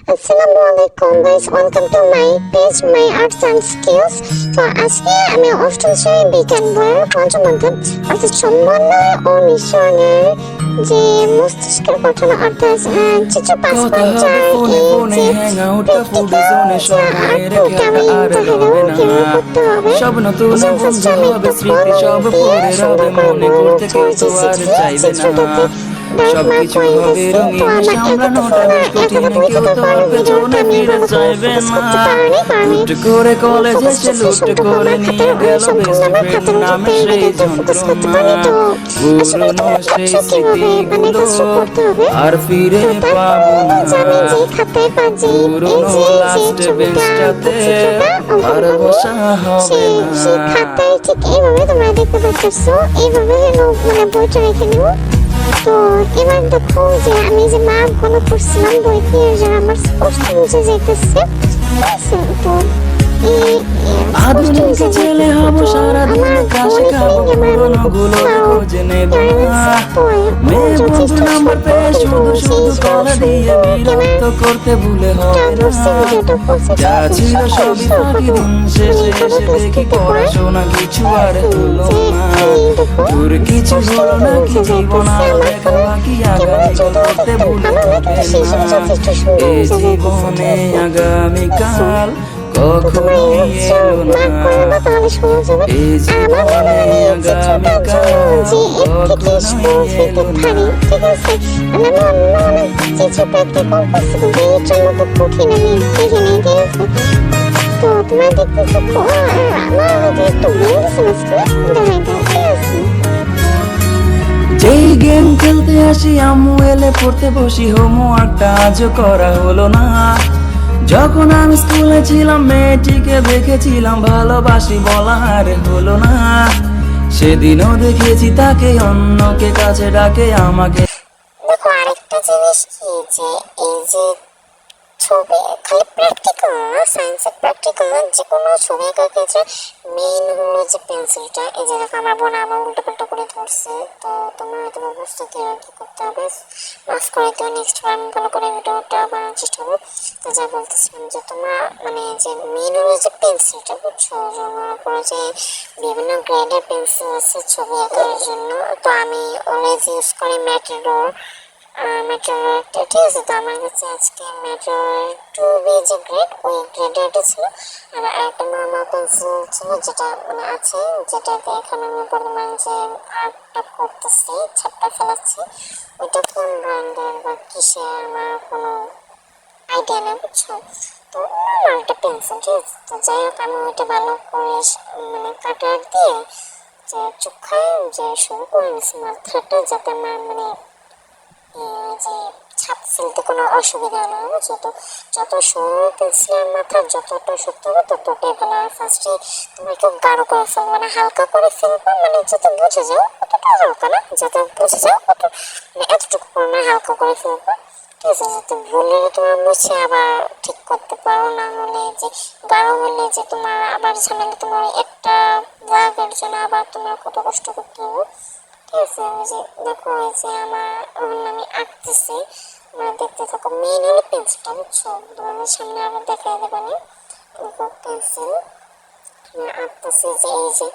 আসসালামু আলাইকুম guys, welcome to my page my arts and skills. তো আজকে আমি অষ্টম শ্রেণীর বিজ্ঞান বইয়ের পঞ্চম অধ্যায় অর্থাৎ সমন্বয় ও মিশ্রণের যে মস্তিষ্কের গঠন অর্থাৎ চিত্র 5.4 এই যে প্র্যাকটিক্যাল যে আর্টটা আমি তাহলে কিভাবে করতে হবে সব নতুন বন্ধু হবে স্মৃতি সব পড়ে রবে মনে করতে কেউ তো আর চাইবে না সবকিছু হবে রঙিন সামলানোটা বেশ কঠিন কেউ তো আর পেছনে ফিরে চাইবে না লুট করে কলেজে সে লুট করে নিয়ে গেল বেস্ট ফ্রেন্ড নামে সেই যন্ত্রণা পুরনো সেই স্মৃতিগুলো আর ফিরে পাবো না পুরনো লাস্ট বেস্টটাতে আর বসা হবে না। খাতায় ঠিক এইভাবে তোমরা দেখতে পাচ্ছ, এইভাবে মানে বইটা রেখে নিব। তো এবার দেখো যে আমি যে মাপগুলো করছিলাম বই দিয়ে আমার স্পষ্ট বুঝে যেতেছে। তো আধুনিক ছেলে হব সারাদিন কাশে খাবো পুরনো গুলো খুঁজে নেব মেয়ে বন্ধু নাম্বার পেয়ে শুধু শুধু কলা দিয়ে বিরক্ত করতে ভুলে হবে না যা ছিল সবই ফাঁকি দিন শেষে এসে দেখি পড়াশোনা কিছু আর হলো না তোর কিছু হলো না কি জীবন আর দেখা বাকি আগামী করতে ভুলে হবে না এই জীবনে আগামীকাল কখনো এলো না এই জীবনে আগামীকাল কখনো এলো না। ঠিক আছে, অনেক কিছু প্র্যাকটিক্যাল করছি কিন্তু এইটার মতো কঠিন আমি দেখি নাই। ঠিক আছে, তো তোমরা দেখতেছো আমার হয়তো একটু ভুল গেছে দেখাই দাও। ঠিক আছে, যেই গেম খেলতে আসি আম্মু এলে পড়তে বসি হোমওয়ার্কটা আজও করা হলো না যখন আমি স্কুলে ছিলাম মেয়েটিকে দেখেছিলাম ভালোবাসি বলা আর হলো না সেদিনও দেখেছি তাকে অন্যকে কাছে ডাকে আমাকে। দেখো আরেকটা জিনিস কি যে এই যে ছবি খালি প্র্যাকটিক্যাল না, সায়েন্সের প্র্যাকটিক্যাল না, যে কোনো ছবি আঁকার ক্ষেত্রে মেইন হলো যে পেন্সিলটা। এই যে দেখো আমার বোন আবার উল্টো পাল্টা করে ধরছে, তো তোমরা হয়তো বুঝতে কি করতে হবে মাফ করে দিও, নেক্সট বার আমি ভালো করে ভিডিওটা বানানোর চেষ্টা করবো। তো যা বলতেছিলাম যে তোমরা মানে যে মেইন হলো যে পেন্সিলটা, বুঝছো, করে যে বিভিন্ন গ্রেডের পেন্সিল আছে ছবি আঁকার জন্য। তো আমি অলওয়েজ ইউজ করি ম্যাটেডোর ম্যাটেরিয়ালটা। ঠিক আছে, তো আমার কাছে আজকে ম্যাটেরিয়াল 2B যে গ্রেড ওই গ্রেডেরটা ছিল, আর একটা নর্মাল পেন্সিল ছিল যেটা মানে আছে, যেটাতে এখানে আমি বর্তমানে যে আর্টটা করতেছি ছাপটা ফেলাচ্ছি ওইটা কোন ব্র্যান্ডের বা কিসে আমার কোনো আইডিয়া নেই, বুঝছো। তো নর্মাল একটা পেন্সিল, ঠিক আছে। তো যাই হোক আমি ওইটা ভালো করে মানে কাটার দিয়ে যে চোখায় যে শুরু করে নিয়েছি মাথাটা, যাতে আমার মানে যে ছাপ ফেলতে কোনো অসুবিধা না, বুঝছো। তো যত সরু পেন্সিলের মাথা যতটা শক্ত হবে ততটাই ভালো। আর ফার্স্টে তুমি একটু গাঢ় করে ফেলবো, মানে হালকা করে ফেলবো, মানে যাতে বুঝে যাও অতটা হালকা না, যাতে বুঝে যাও অত মানে এতটুকু পরিমাণে হালকা করে ফেলবো। ঠিক আছে, যাতে ভুলে তোমার মুছে আবার ঠিক করতে পারো, না হলে যে গাঢ় হলে যে তোমার আবার ঝামেলা, তোমার একটা দাগের জন্য আবার তোমার কত কষ্ট করতে হবে। ঠিক আছে, ওই যে দেখো এই যে আমার আমি আঁকতেছি, মানে দেখতে থাকো। মেইন হলো পেন্সিলটা, বুঝছো, তোমাদের সামনে আবার দেখাই দেবো আমি। দেখো পেন্সিল আঁকতেছি যে এই যে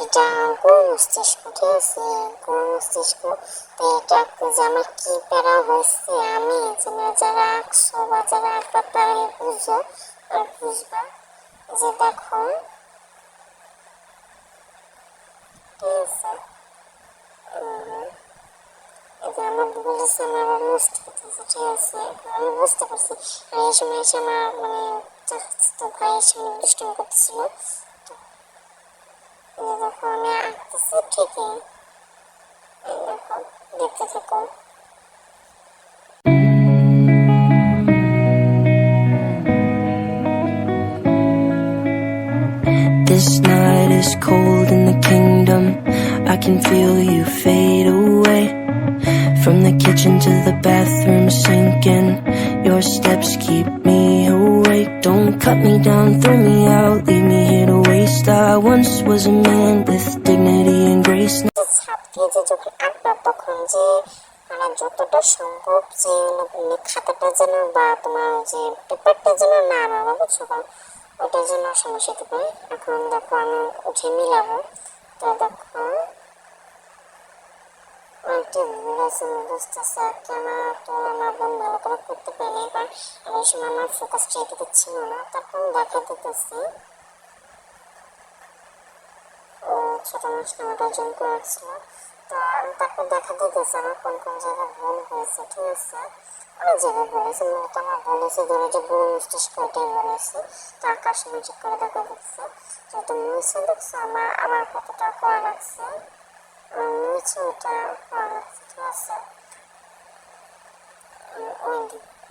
এটা গোল মস্তিষ্ক, ঠিক আছে, গোল মস্তিষ্ক। তো এটা আঁকতে যে আমার কি প্যারা হয়েছে আমি যে যারা আঁকছো বা যারা আঁকবা তারাই বুঝো আর বুঝবা। যে দেখো, ঠিক আছে, আমার বলেছে আমার আবার মুছতে হতেছে। ঠিক আছে, আমি বুঝতে পারছি। আর এই সময় এসে আমার মানে তো ভাই এসে মানে দুষ্টুমি করতেছিল। তো দেখো আমি আঁকতেছি ঠিকই, দেখো দেখতে থাকো। This night is cold in the kingdom. I can feel you fade away. From the kitchen to the bathroom sinking. Your steps keep me awake. Don't cut me down, throw me out, leave me here to waste. I once was a man with dignity and grace. ছাপ দিয়ে যে যখন আঁকবা তখন যে মানে যতটা সম্ভব যে খাতাটা যেন বা তোমার যে পেপারটা যেন না নামা, বুঝছো? কারণ ওটার জন্য সমস্যা হতে পারে। এখন দেখো আমি উঠে মিলাবো, তো দেখো অনেকটা ভুল আছে বুঝতেছে আর কি। আমার তো আমার বোন ভালো করে করতে পারিনি, কারণ এই সময় আমার ফোকাসটা এটাতে ছিল না। তারপর দেখা দিতেছি ও ছোট মাছটা ওটা অর্জন করেছিল। তো তারপর দেখা দিতেছে আমার কোন কোন জায়গায় ভুল হয়েছে, ঠিক আছে? অনেক জায়গায় বলেছে, মূলত আমার বলেছে ধরো যে গুরু মস্তিষ্ক ওটাই বলেছে। তো আকাশ মিউজিক করে দেখা দিচ্ছে যেহেতু মুছে দেখছো আমার আবার কতটা করা লাগছে, আমার মুছে ওটা করা লাগছে, ঠিক আছে? ওই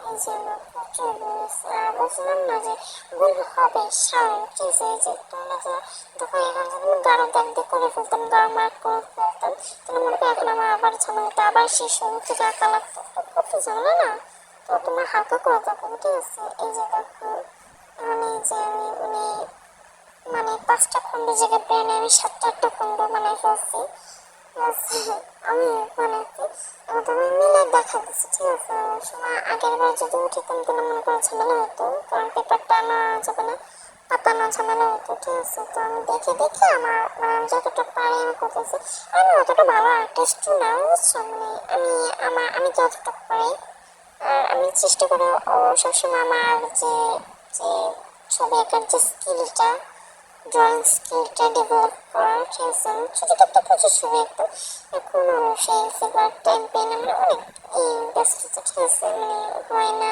এই যে আমার প্রচুর বলেছে আর বলছিলাম না যে ভুল হবে স্বাভাবিক, ঠিক আছে? এই যে তোমরা যে দেখো এখন যদি আমি গাঢ় দাগ দিয়ে করে ফেলতাম, গাঢ় মার্ক করে ফেলতাম, তাহলে মনে করো এখন আমার আবার ঝামেলাটা আবার শেষ হবে, থেকে আঁকা লাগতো, কত ঝামেলা না? তো তোমার হালকা করে দেখো, ঠিক আছে? এই যে দেখো মানে যে আমি মানে 5টা খন্ডের জায়গায় ব্রেনে আমি 7টা খন্ড বানাই ফেলছি। আমি বানাইতে এবং তুমি মিলে দেখা দিচ্ছি, ঠিক আছে? ওই সময় আগের বার যদি উঠিতাম তাহলে মনে করো ঝামেলা হতো, কারণ পেপারটা আনা যাবে না, পাতানো ঝামেলা হতো, ঠিক আছে? তো আমি দেখে দেখে আমার মানে আমি যতটা পারি আমি করতেছি। আমি অতটা ভালো আর্টিস্টও না, বুঝছো? মানে আমি যতটা পারি আর আমি চেষ্টা করি সবসময় আমার যে যে ছবি আঁকার যে স্কিলটা, ড্রয়িং স্কিলটা ডেভেলপ করার, ঠিক আছে? আমি ছোটো একটা প্রচুর ছবি আঁকতো, এখন সেই ফিগার টাইম পেন আমরা অনেক ব্যস্ত, ঠিক আছে? মানে হয় না,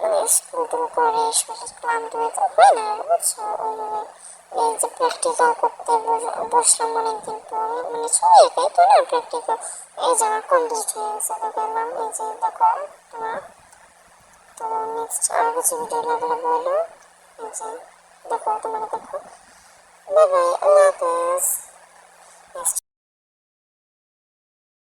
মানে স্কুল টুল করে শরীর ক্লান্ত হয়ে তো হয় না, বুঝছো? এই যে প্র্যাকটিক্যাল করতে বসলাম অনেকদিন পরে, মানে ছবি আঁকাই তো না প্র্যাকটিক্যাল, এই যে আমার কমপ্লিট হয়ে গেছে, তো গেলাম এই যে দেখো তোমার। তো নেক্সট আরও কিছু ভিডিও লাগলে বলো, এই যে দেখো তোমরা দেখো। বাই বাই, আল্লাহ হাফেজ।